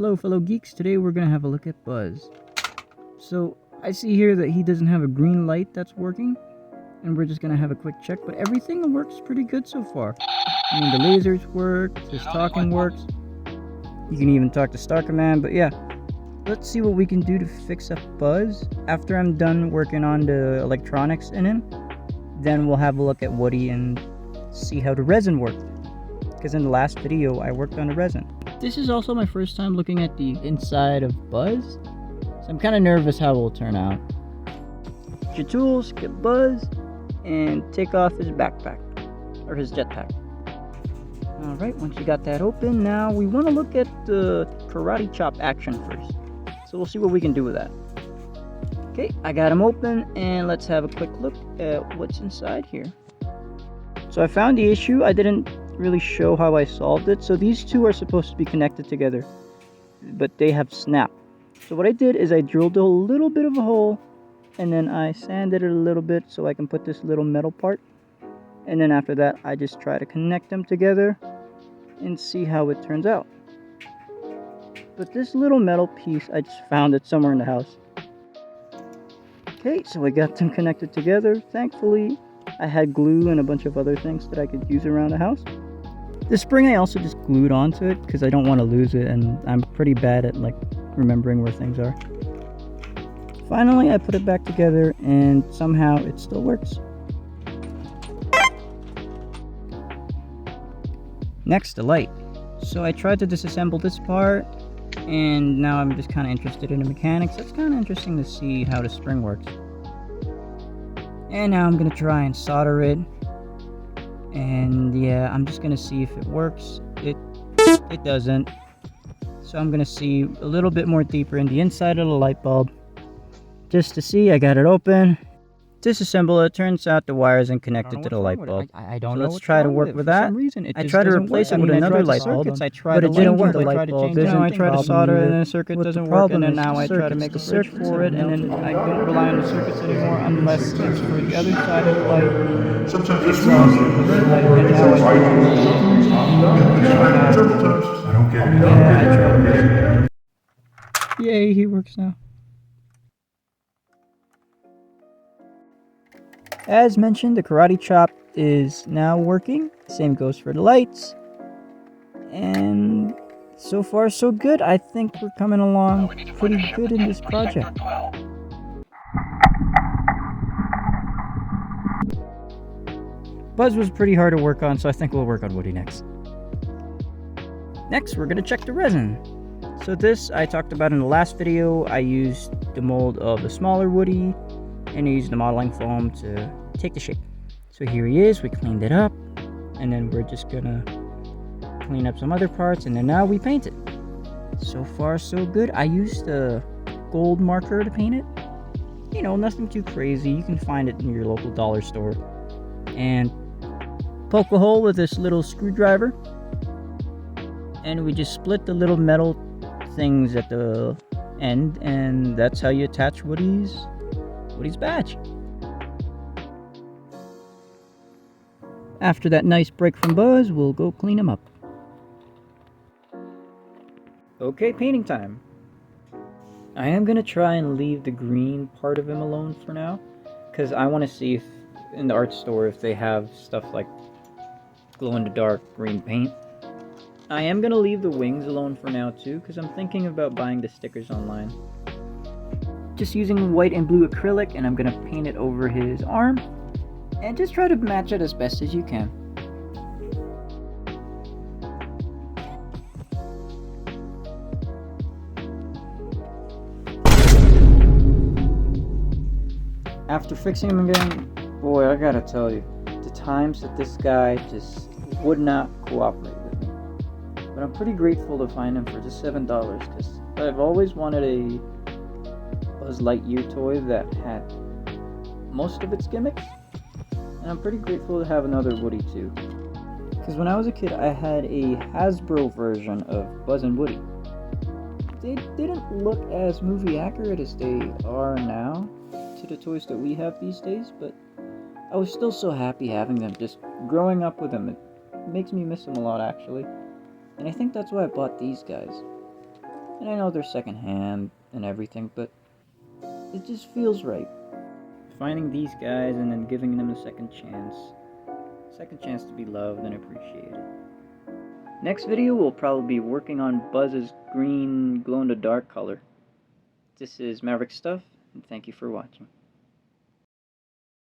Hello fellow geeks, today we're going to have a look at Buzz. So I see here that he doesn't have a green light that's working, and we're just going to have a quick check, but everything works pretty good so far. I mean, the lasers work, his talking works, you can even talk to Star Command, but yeah. Let's see what we can do to fix up Buzz. After I'm done working on the electronics in him, then we'll have a look at Woody and see how the resin worked. Because in the last video, I worked on the resin. This is also my first time looking at the inside of Buzz, so I'm kind of nervous how it will turn out. Get your tools, get Buzz, and take off his backpack, or his jetpack. Alright, once you got that open, now we want to look at the karate chop action first. So we'll see what we can do with that. Okay, I got him open, and let's have a quick look at what's inside here. So I found the issue. I didn't really show how I solved it. So these two are supposed to be connected together, but they have snapped. So what I did is I drilled a little bit of a hole, and then I sanded it a little bit so I can put this little metal part. And then after that, I just try to connect them together and see how it turns out. But this little metal piece, I just found it somewhere in the house. Okay, so I got them connected together. Thankfully, I had glue and a bunch of other things that I could use around the house. The spring I also just glued onto it because I don't want to lose it, and I'm pretty bad at like remembering where things are. Finally, I put it back together and somehow it still works. Next, the light. So I tried to disassemble this part, and now I'm just kind of interested in the mechanics. It's kind of interesting to see how the spring works. And now I'm going to try and solder it. And yeah, I'm just going to see if it works. It doesn't. So I'm going to see a little bit more deeper in the inside of the light bulb. Just to see, I got it open. Disassemble it. Turns out the wire isn't connected to the light bulb. I don't know. Let's try to work with that. I tried to replace it with another light bulb, but it didn't work. The light bulb isn't. I tried to solder it, and the circuit doesn't work. And then now I try to make a circuit for it, and then I don't rely on the circuits anymore unless it's for the other side of the light. Sometimes it's lost in the red light, and now I don't get it. Yeah, I tried. Yay, he works now. As mentioned, the karate chop is now working. Same goes for the lights. And so far so good. I think we're coming along pretty good in this project. Buzz was pretty hard to work on, so I think we'll work on Woody next. Next, we're going to check the resin. So this I talked about in the last video. I used the mold of the smaller Woody, and I used the modeling foam to take the shape. So here he is. We cleaned it up, and then we're just gonna clean up some other parts, and then now we paint it. So far so good. I used a gold marker to paint it. You know, nothing too crazy. You can find it in your local dollar store. And poke a hole with this little screwdriver, and we just split the little metal things at the end, and that's how you attach Woody's badge. After that nice break from Buzz, we'll go clean him up. Okay, painting time. I am going to try and leave the green part of him alone for now, because I want to see if in the art store if they have stuff like glow-in-the-dark green paint. I am going to leave the wings alone for now too, because I'm thinking about buying the stickers online. Just using white and blue acrylic, and I'm going to paint it over his arm, and just try to match it as best as you can. After fixing him again, boy, I gotta tell you, the times that this guy just would not cooperate with me. But I'm pretty grateful to find him for just $7, because I've always wanted a Buzz Lightyear toy that had most of its gimmicks, and I'm pretty grateful to have another Woody too. Because when I was a kid, I had a Hasbro version of Buzz and Woody. They didn't look as movie accurate as they are now to the toys that we have these days, but I was still so happy having them. Just growing up with them, it makes me miss them a lot actually. And I think that's why I bought these guys. And I know they're secondhand and everything, but it just feels right. Finding these guys and then giving them a second chance to be loved and appreciated. Next video, we'll probably be working on Buzz's green glow-in-the-dark color. This is Maverick Stuff, and thank you for watching.